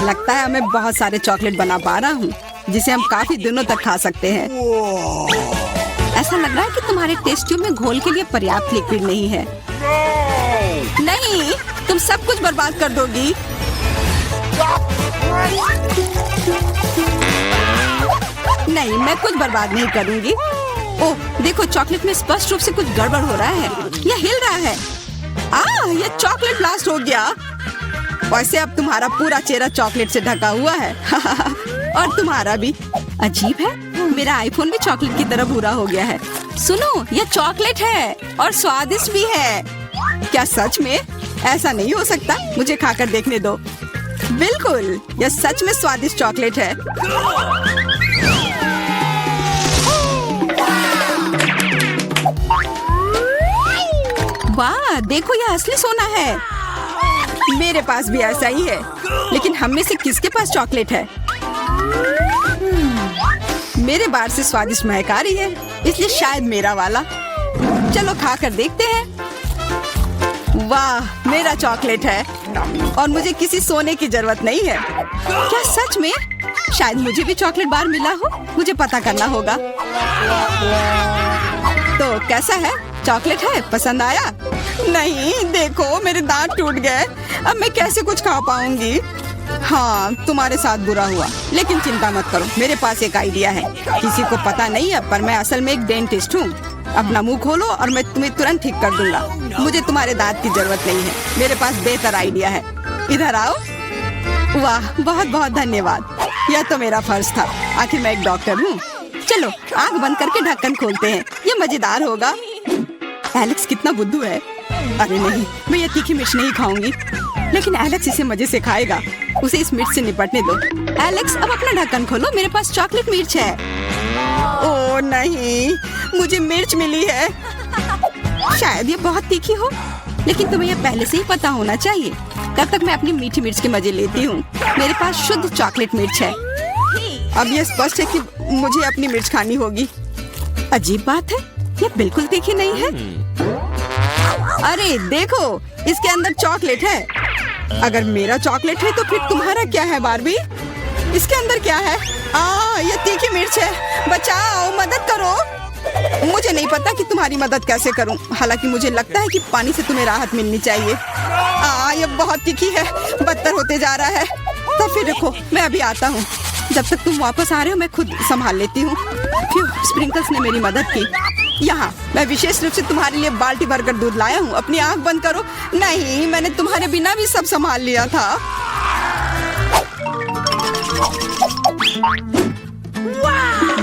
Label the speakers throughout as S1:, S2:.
S1: लगता है मैं बहुत सारे चॉकलेट बना पा रहा हूँ जिसे हम काफी दिनों तक खा सकते हैं। ऐसा लग रहा है कि तुम्हारे टेस्ट ट्यूब में घोल के लिए पर्याप्त लिक्विड नहीं है। नहीं, तुम सब कुछ बर्बाद कर दोगी। नहीं, मैं कुछ बर्बाद नहीं करूंगी। ओह, देखो चॉकलेट में स्पष्ट रूप से कुछ गड़बड़ हो रहा है। यह हिल रहा है। यह चॉकलेट ब्लास्ट हो गया। वैसे अब तुम्हारा पूरा चेहरा चॉकलेट से ढका हुआ है। और तुम्हारा भी। अजीब है, मेरा आईफोन भी चॉकलेट की तरह भूरा हो गया है। सुनो, यह चॉकलेट है और स्वादिष्ट भी है। क्या सच में? ऐसा नहीं हो सकता, मुझे खाकर देखने दो। बिल्कुल, यह सच में स्वादिष्ट चॉकलेट है। वाह, देखो यह असली सोना है। मेरे पास भी ऐसा ही है, लेकिन हम में से किसके पास चॉकलेट है? मेरे बार से स्वादिष्ट महक आ रही है, इसलिए शायद मेरा वाला। चलो खाकर देखते हैं। वाह, मेरा चॉकलेट है और मुझे किसी सोने की जरूरत नहीं है। क्या सच में? शायद मुझे भी चॉकलेट बार मिला हो, मुझे पता करना होगा। तो कैसा है? चॉकलेट है? पसंद आया? नहीं, देखो मेरे दांत टूट गए। अब मैं कैसे कुछ खा पाऊंगी? हाँ, तुम्हारे साथ बुरा हुआ, लेकिन चिंता मत करो, मेरे पास एक आइडिया है। किसी को पता नहीं है, पर मैं असल में एक डेंटिस्ट हूँ। अपना मुंह खोलो और मैं तुम्हें तुरंत ठीक कर दूंगा। मुझे तुम्हारे दांत की जरूरत नहीं है, मेरे पास बेहतर आइडिया है। इधर आओ। वाह, बहुत बहुत धन्यवाद। यह तो मेरा फर्ज था, आखिर मैं एक डॉक्टर हूँ। चलो आँख बंद करके ढक्कन खोलते हैं, ये मजेदार होगा। एलेक्स कितना बुद्धू है। अरे नहीं, मैं ये तीखी मिर्च नहीं खाऊंगी, लेकिन एलेक्स इसे मजे से खाएगा। उसे इस मिर्च से निपटने दो। एलेक्स, अब अपना ढक्कन खोलो, मेरे पास चॉकलेट मिर्च है। ओह नहीं, मुझे मिर्च मिली है। शायद ये बहुत तीखी हो, लेकिन तुम्हें यह पहले से ही पता होना चाहिए। तब तक मैं अपनी मीठी मिर्च के मजे लेती हूँ। मेरे पास शुद्ध चॉकलेट मिर्च है। अब यह स्पष्ट है कि मुझे अपनी मिर्च खानी होगी। अजीब बात है, ये बिल्कुल तीखी नहीं है। अरे देखो, इसके अंदर चॉकलेट है। अगर मेरा चॉकलेट है तो फिर तुम्हारा क्या है बार्बी? इसके अंदर क्या है? ये तीखी मिर्च है। बचाओ, मदद करो। मुझे नहीं पता कि तुम्हारी मदद कैसे करूं। हालांकि मुझे लगता है कि पानी से तुम्हें राहत मिलनी चाहिए। ये बहुत तीखी है, बदतर होते जा रहा है। तो फिर देखो, मैं अभी आता हूँ। जब तक तुम वापस आ रहे हो मैं खुद संभाल लेती हूँ। स्प्रिंकल्स ने मेरी मदद की। यहाँ मैं विशेष रूप से तुम्हारे लिए बाल्टी भरकर दूध लाया हूँ। अपनी आँख बंद करो। नहीं, मैंने तुम्हारे बिना भी सब संभाल लिया था।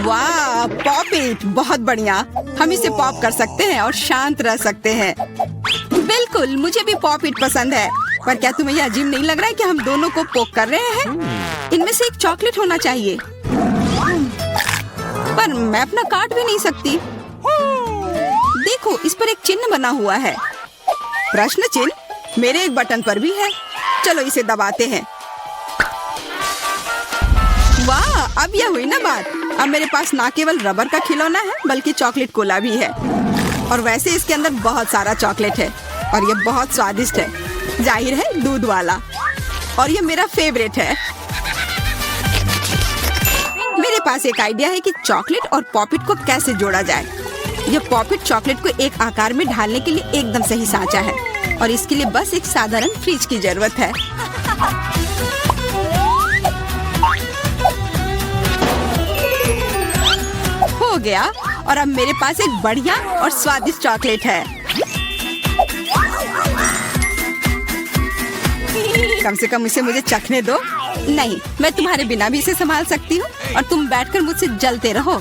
S1: वाह, पॉप इट, बहुत बढ़िया। हम इसे पॉप कर सकते हैं और शांत रह सकते हैं। बिल्कुल, मुझे भी पॉप इट पसंद है। पर क्या तुम्हें यह अजीब नहीं लग रहा है कि हम दोनों को पोक कर रहे हैं? इनमें से एक चॉकलेट होना चाहिए, पर मैं अपना काट भी नहीं सकती। देखो, इस पर एक चिन्ह बना हुआ है। प्रश्न चिन्ह मेरे एक बटन पर भी है। चलो इसे दबाते हैं। वाह, अब यह हुई ना बात। अब मेरे पास ना केवल रबर का खिलौना है, बल्कि चॉकलेट कोला भी है। और वैसे इसके अंदर बहुत सारा चॉकलेट है और यह बहुत स्वादिष्ट है। जाहिर है, दूध वाला। और यह मेरा फेवरेट है। मेरे पास एक आइडिया है कि चॉकलेट और पॉपिट को कैसे जोड़ा जाए। यह पॉपिट चॉकलेट को एक आकार में ढालने के लिए एकदम सही सांचा है और इसके लिए बस एक साधारण फ्रिज की जरूरत है। हो गया, और अब मेरे पास एक बढ़िया और स्वादिष्ट चॉकलेट है। कम से कम इसे मुझे चखने दो। नहीं, मैं तुम्हारे बिना भी इसे संभाल सकती हूँ और तुम बैठकर मुझसे जलते रहो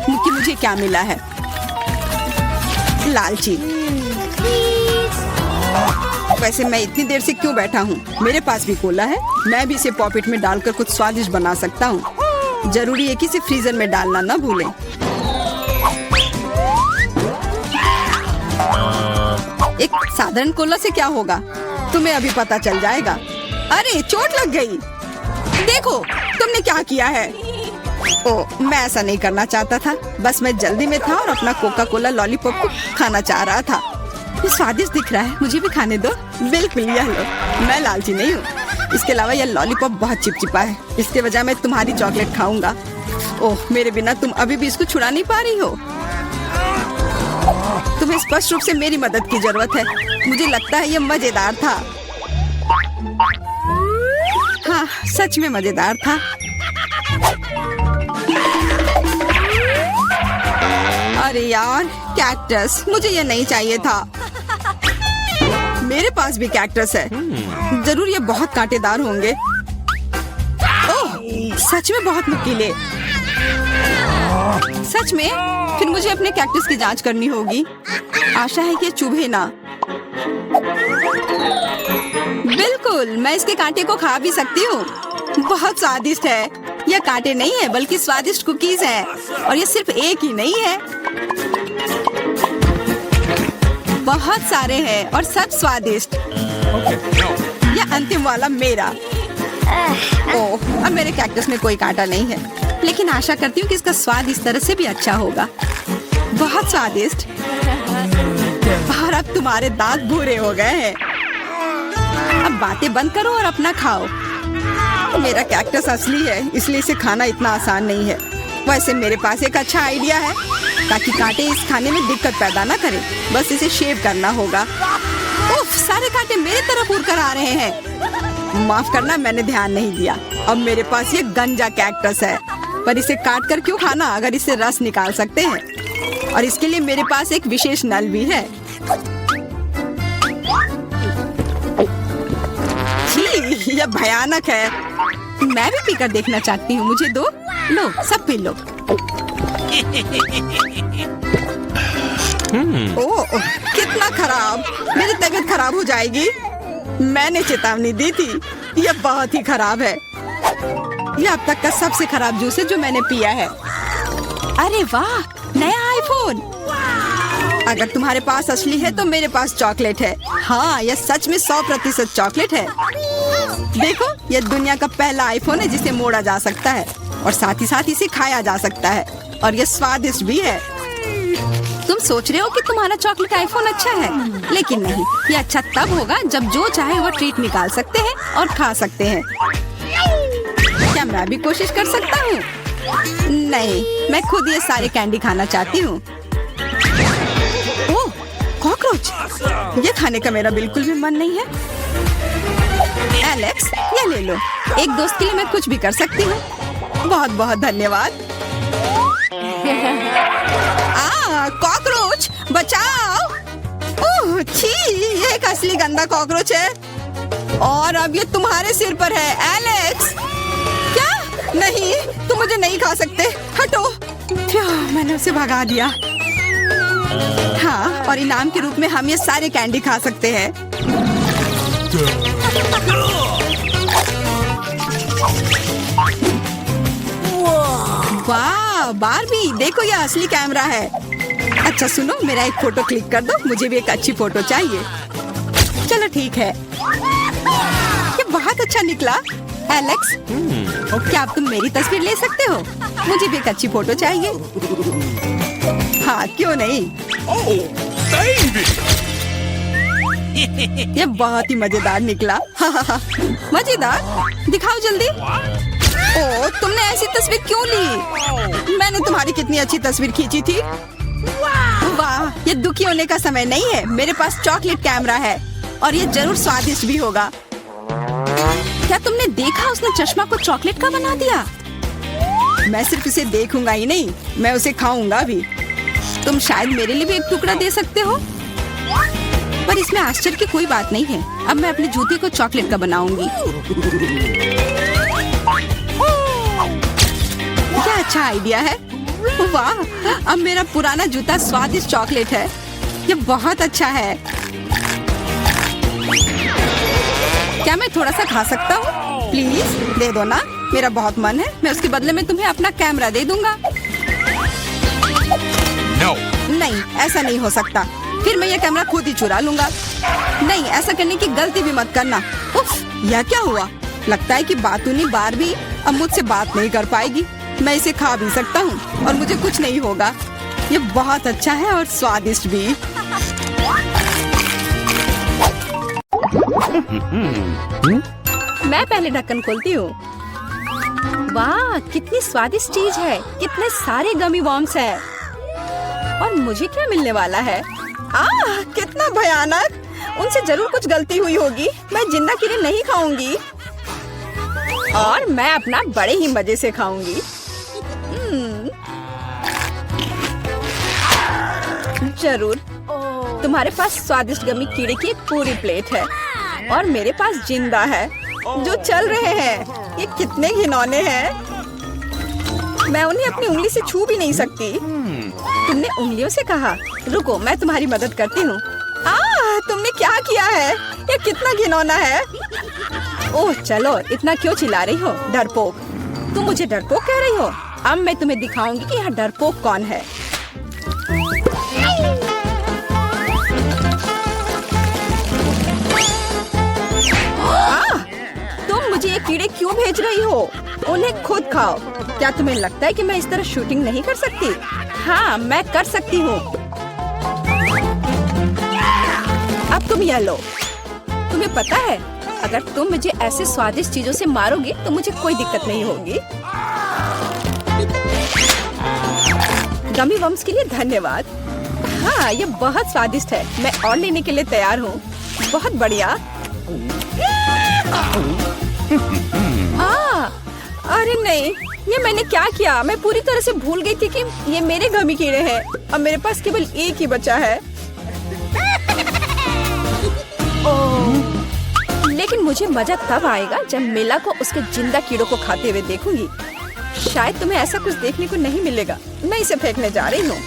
S1: कि मुझे क्या मिला है। लालची। वैसे मैं इतनी देर से क्यों बैठा हूँ? मेरे पास भी कोला है, मैं भी इसे पॉकेट में डालकर कुछ स्वादिष्ट बना सकता हूँ। जरूरी है कि इसे फ्रीजर में डालना ना भूलें। एक साधारण कोला से क्या होगा, तुम्हें अभी पता चल जाएगा। अरे चोट लग गई। देखो तुमने क्या किया है। ओह, मैं ऐसा नहीं करना चाहता था, बस मैं जल्दी में था और अपना कोका कोला लॉलीपॉप को खाना चाह रहा था। ये स्वादिष्ट दिख रहा है, मुझे भी खाने दो। बिल्कुल, यह लो। मैं लालची नहीं हूँ, इसके अलावा यह लॉलीपॉप बहुत चिपचिपा है। इसके बजाय मैं तुम्हारी चॉकलेट खाऊंगा। ओह, मेरे बिना तुम अभी भी इसको छुड़ा नहीं पा रही हो। तुम्हें स्पष्ट रूप से मेरी मदद की जरूरत है। मुझे लगता है ये मजेदार था। हाँ, सच में मजेदार था। अरे यार, कैक्टस, मुझे ये नहीं चाहिए था। मेरे पास भी कैक्टस है। जरूर ये बहुत कांटेदार होंगे। ओह, सच में बहुत नुकीले। सच में? फिर मुझे अपने कैक्टस की जांच करनी होगी। आशा है कि ये चुभे ना। बिल्कुल, मैं इसके कांटे को खा भी सकती हूँ। बहुत स्वादिष्ट है। यह कांटे नहीं है बल्कि स्वादिष्ट कुकीज है। और ये सिर्फ एक ही नहीं है, बहुत सारे हैं और सब स्वादिष्ट। यह अंतिम वाला मेरा। ओह, अब मेरे कैक्टस में कोई कांटा नहीं है, लेकिन आशा करती हूँ कि इसका स्वाद इस तरह से भी अच्छा होगा। बहुत स्वादिष्ट। और अब तुम्हारे दांत भूरे हो गए हैं। अब बातें बंद करो और अपना खाओ। मेरा कैक्टस असली है, इसलिए इसे खाना इतना आसान नहीं है। वैसे मेरे पास एक अच्छा आइडिया है, ताकि कांटे इस खाने में दिक्कत पैदा ना करें। बस इसे शेव करना होगा। उफ, सारे कांटे मेरी तरफ उड़ कर आ रहे हैं। माफ करना, मैंने ध्यान नहीं दिया। अब मेरे पास ये गंजा कैक्टस है, पर इसे काट कर क्यों खाना अगर इससे रस निकाल सकते हैं। और इसके लिए मेरे पास एक विशेष नल भी है। छी, यह भयानक है। मैं भी पीकर देखना चाहती हूँ। मुझे दो। लो, सब पी लो। ओह, कितना खराब। मेरी तबीयत खराब हो जाएगी। मैंने चेतावनी दी थी। यह बहुत ही खराब है। यह अब तक का सबसे खराब जूस है जो मैंने पिया है। अरे वाह, नया आईफोन। अगर तुम्हारे पास असली है तो मेरे पास चॉकलेट है। हाँ, यह सच में 100% चॉकलेट है। देखो, यह दुनिया का पहला आईफोन है जिसे मोड़ा जा सकता है और साथ ही साथ इसे खाया जा सकता है। और यह स्वादिष्ट भी है। तुम सोच रहे हो कि तुम्हारा चॉकलेट आईफोन अच्छा है, लेकिन नहीं। यह अच्छा तब होगा जब जो चाहे वो ट्रीट निकाल सकते हैं और खा सकते हैं। क्या मैं भी कोशिश कर सकता हूँ? नहीं, मैं खुद ये सारे कैंडी खाना चाहती हूँ। ओह, कॉकरोच। ये खाने का मेरा बिल्कुल भी मन नहीं है। एलेक्स, ये ले लो। एक दोस्त के लिए मैं कुछ भी कर सकती हूँ। बहुत बहुत धन्यवाद। कॉकरोच, बचाओ। ओह, छी, ये एक असली गंदा कॉकरोच है। और अब ये तुम्हारे सिर पर है, एलेक्स। क्या? नहीं, तुम मुझे नहीं खा सकते। हटो। मैंने उसे भगा दिया। हाँ, और इनाम के रूप में हम ये सारे कैंडी खा सकते हैं। वाह, बारबी, देखो ये असली कैमरा है। अच्छा सुनो, मेरा एक फोटो क्लिक कर दो। मुझे भी एक अच्छी फोटो चाहिए। चलो ठीक है। ये बहुत अच्छा निकला। एलेक्स, क्या अब तुम मेरी तस्वीर ले सकते हो? मुझे भी एक अच्छी फोटो चाहिए। हाँ, क्यों नहीं। ये बहुत ही मजेदार निकला। मजेदार? दिखाओ जल्दी। ओह, तुमने ऐसी तस्वीर क्यों ली? मैंने तुम्हारी कितनी अच्छी तस्वीर खींची थी। वाह, ये दुखी होने का समय नहीं है। मेरे पास चॉकलेट कैमरा है और ये जरूर स्वादिष्ट भी होगा। क्या तुमने देखा, उसने चश्मा को चॉकलेट का बना दिया? मैं सिर्फ इसे देखूंगा ही नहीं, मैं उसे खाऊंगा भी। तुम शायद मेरे लिए भी एक टुकड़ा दे सकते हो। पर इसमें आश्चर्य की कोई बात नहीं है। अब मैं अपने जूते को चॉकलेट का बनाऊंगी। क्या अच्छा आइडिया है। वाह, अब मेरा पुराना जूता स्वादिष्ट चॉकलेट है। ये बहुत अच्छा है। क्या मैं थोड़ा सा खा सकता हूँ? प्लीज दे दो ना, मेरा बहुत मन है। मैं उसके बदले में तुम्हें अपना कैमरा दे दूंगा।
S2: No.
S1: नहीं, ऐसा नहीं हो सकता। फिर मैं ये कैमरा खुद ही चुरा लूंगा। नहीं, ऐसा करने की गलती भी मत करना। उफ, यह क्या हुआ? लगता है कि बातूनी बारबी अब मुझसे बात नहीं कर पाएगी। मैं इसे खा भी सकता हूँ और मुझे कुछ नहीं होगा। ये बहुत अच्छा है और स्वादिष्ट भी। मैं पहले ढक्कन खोलती हूँ। वाह, कितनी स्वादिष्ट चीज है, कितने सारे गमी वॉर्म्स है। और मुझे क्या मिलने वाला है? कितना भयानक। उनसे जरूर कुछ गलती हुई होगी। मैं जिंदा कीड़े नहीं खाऊंगी और मैं अपना बड़े ही मजे से खाऊंगी। जरूर। तुम्हारे पास स्वादिष्ट गमी कीड़े की एक पूरी प्लेट है और मेरे पास जिंदा है जो चल रहे हैं। ये कितने घिनौने हैं। मैं उन्हें अपनी उंगली से छू भी नहीं सकती। तुमने उंगलियों से कहा? रुको, मैं तुम्हारी मदद करती हूँ। तुमने क्या किया है? ये कितना घिनौना है। ओह चलो, इतना क्यों चिल्ला रही हो डरपोक? तुम मुझे डरपोक कह रही हो? अब मैं तुम्हें दिखाऊंगी कि यहाँ डरपोक कौन है। तुम मुझे ये कीड़े क्यों भेज रही हो? उन्हें खुद खाओ। क्या तुम्हें लगता है कि मैं इस तरह शूटिंग नहीं कर सकती? हाँ, मैं कर सकती हूँ। अब तुम यह लो। तुम्हें पता है, अगर तुम मुझे ऐसे स्वादिष्ट चीजों से मारोगी तो मुझे कोई दिक्कत नहीं होगी। गमी वम्स के लिए धन्यवाद। हाँ, ये बहुत स्वादिष्ट है। मैं और लेने के लिए तैयार हूँ। बहुत बढ़िया। अरे नहीं, ये मैंने क्या किया? मैं पूरी तरह से भूल गई थी कि ये मेरे गमी कीड़े हैं। अब मेरे पास केवल एक ही बचा है। लेकिन मुझे मजा तब आएगा जब मिला को उसके जिंदा कीड़ों को खाते हुए देखूंगी। शायद तुम्हें ऐसा कुछ देखने को नहीं मिलेगा। मैं इसे फेंकने जा रही हूँ।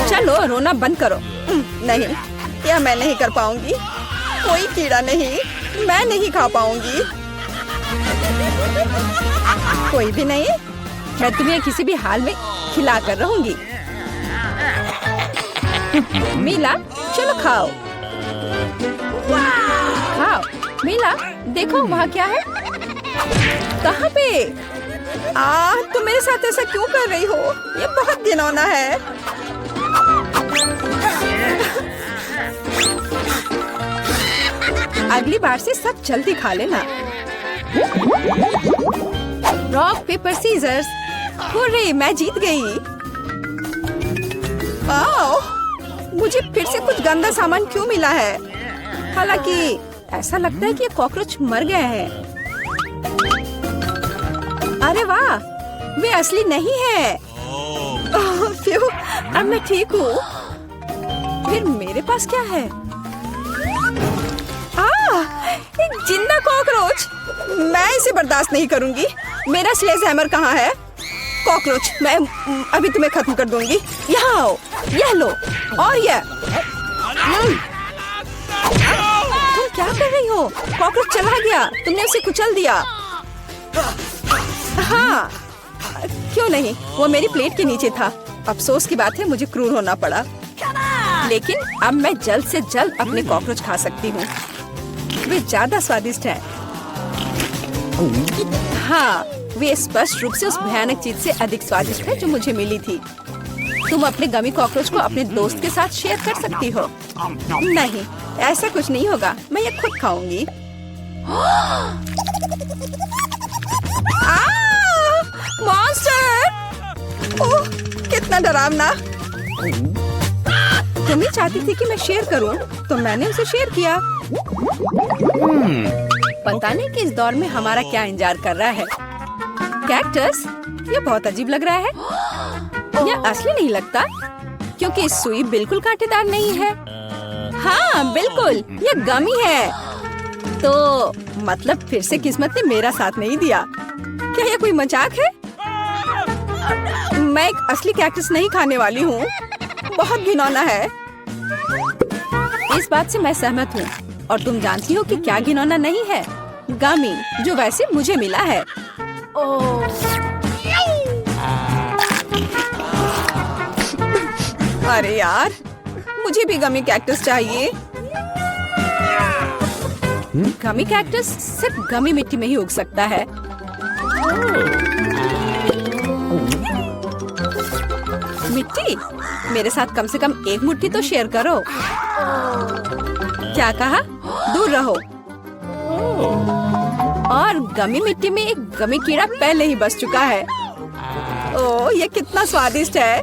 S1: चलो, रोना बंद करो। नहीं, यह मैं नहीं कर पाऊंगी। कोई कीड़ा नहीं, मैं नहीं खा पाऊंगी। कोई भी नहीं। मैं तुम्हें किसी भी हाल में खिला कर रहूंगी। मीला, चलो खाओ। खाओ मीला, देखो वहाँ क्या है। कहाँ पे? तुम मेरे साथ ऐसा क्यों कर रही हो? ये बहुत घिनौना है। अगली बार से सब जल्दी खा लेना। Rock paper seizures. हुर्रे, मैं जीत गई। मुझे फिर से कुछ गंदा सामान क्यों मिला है? हालांकि ऐसा लगता है कि ये कॉकरोच मर गए हैं। अरे वाह, वे असली नहीं है। फ्यू, अब मैं ठीक हूँ। फिर मेरे पास क्या है? एक जिंदा कॉकरोच। मैं इसे बर्दाश्त नहीं करूंगी। मेरा स्लेज हैमर कहाँ है? कॉकरोच, मैं अभी तुम्हें खत्म कर दूंगी। यहाँ आओ, यह लो और यह। तुम क्या कर रही हो? कॉकरोच चला गया। तुमने उसे कुचल दिया। हाँ, क्यों नहीं, वो मेरी प्लेट के नीचे था। अफसोस की बात है, मुझे क्रूर होना पड़ा। लेकिन अब मैं जल्द से जल्द अपने कॉकरोच खा सकती हूँ। वे ज्यादा स्वादिष्ट हैं। हाँ, वे स्पष्ट रूप से उस भयानक चीज से अधिक स्वादिष्ट है जो मुझे मिली थी। तुम अपने गमी कॉकरोच को अपने दोस्त के साथ शेयर कर सकती हो। नहीं, ऐसा कुछ नहीं होगा। मैं ये खुद खाऊंगी। मॉन्स्टर! ओह, कितना डरावना। तुम ही चाहती थी कि मैं शेयर करूं, तो मैंने उसे शेयर किया। पता नहीं कि इस दौर में हमारा क्या इंतजार कर रहा है। कैक्टस, ये बहुत अजीब लग रहा है। यह असली नहीं लगता, क्योंकि इस सुई बिल्कुल कांटेदार नहीं है। हाँ बिल्कुल, ये गमी है। तो मतलब फिर से किस्मत ने मेरा साथ नहीं दिया। क्या यह कोई मजाक है? मैं एक असली कैक्टस नहीं खाने वाली हूँ। बहुत घिनौना है। इस बात से मैं सहमत हूँ। और तुम जानती हो कि क्या घिनौना नहीं है? गमी, जो वैसे मुझे मिला है। अरे यार, मुझे भी गमी कैक्टस चाहिए। गमी कैक्टस सिर्फ गमी मिट्टी में ही उग सकता है। मिट्टी, मेरे साथ कम से कम एक मुट्ठी तो शेयर करो। क्या कहा? दूर रहो। और गमी मिट्टी में एक गमी कीड़ा पहले ही बस चुका है। ओह, ये कितना स्वादिष्ट है।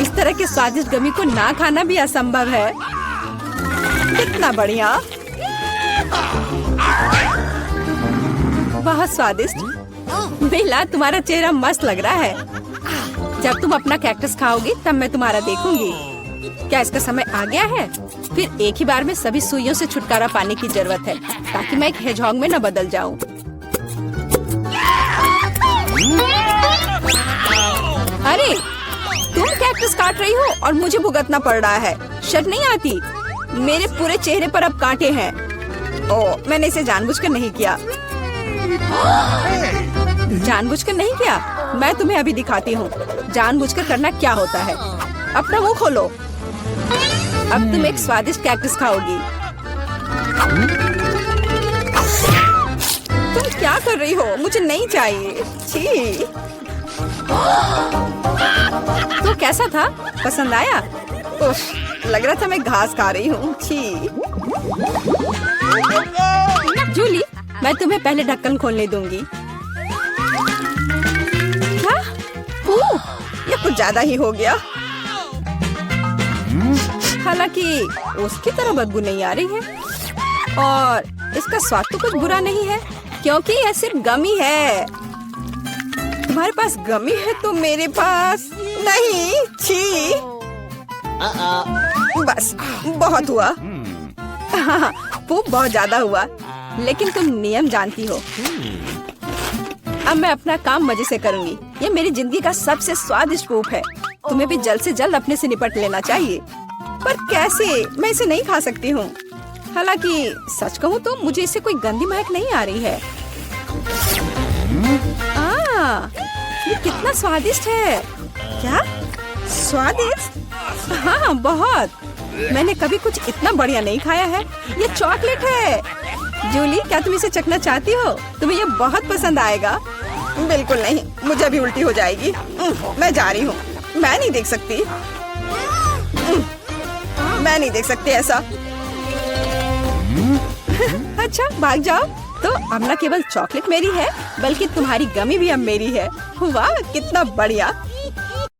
S1: इस तरह के स्वादिष्ट गमी को ना खाना भी असंभव है। कितना बढ़िया, बहुत स्वादिष्ट। बेला, तुम्हारा चेहरा मस्त लग रहा है। जब तुम अपना कैक्टस खाओगी तब मैं तुम्हारा देखूंगी। क्या इसका समय आ गया है? फिर एक ही बार में सभी सुइयों से छुटकारा पाने की जरूरत है ताकि मैं एक हेजहॉग में न बदल जाऊं। अरे, तुम कैक्टस काट रही हो और मुझे भुगतना पड़ रहा है। शर्म नहीं आती? मेरे पूरे चेहरे पर अब कांटे हैं। ओह, मैंने इसे जानबूझकर नहीं किया। जानबूझकर नहीं किया? मैं तुम्हें अभी दिखाती हूँ जानबूझकर करना क्या होता है। अपना मुंह खोलो। अब तुम एक स्वादिष्ट कैक्टस खाओगी। तुम क्या कर रही हो? मुझे नहीं चाहिए। छी। तो कैसा था? पसंद आया? उफ, लग रहा था मैं घास खा रही हूँ। छी। जूली, मैं तुम्हें पहले ढक्कन खोलने दूंगी। क्या? ये कुछ ज्यादा ही हो गया। हालांकि उसकी तरह बदबू नहीं आ रही है और इसका स्वाद तो कुछ बुरा नहीं है क्योंकि यह सिर्फ गमी है। तुम्हारे पास गमी है तो मेरे पास नहीं। छी। बस, बहुत हुआ। वो बहुत ज्यादा हुआ, लेकिन तुम नियम जानती हो। अब मैं अपना काम मजे से करूंगी। ये मेरी जिंदगी का सबसे स्वादिष्ट पूप है। तुम्हें भी जल्द से जल्द अपने से निपट लेना चाहिए। पर कैसे? मैं इसे नहीं खा सकती हूँ। हालांकि सच कहूँ तो मुझे इससे कोई गंदी महक नहीं आ रही है। ये कितना स्वादिष्ट है। क्या? स्वादिष्ट? हाँ, बहुत। मैंने कभी कुछ इतना बढ़िया नहीं खाया है। ये चॉकलेट है। जूली, क्या तुम इसे चखना चाहती हो? तुम्हें ये बहुत पसंद आएगा। बिल्कुल नहीं, मुझे भी उल्टी हो जाएगी। मैं जा रही हूँ। मैं नहीं देख सकती। मैं नहीं देख सकती ऐसा। अच्छा, भाग जाओ। तो अब न केवल चॉकलेट मेरी है बल्कि तुम्हारी गमी भी अब मेरी है। वाह, कितना बढ़िया।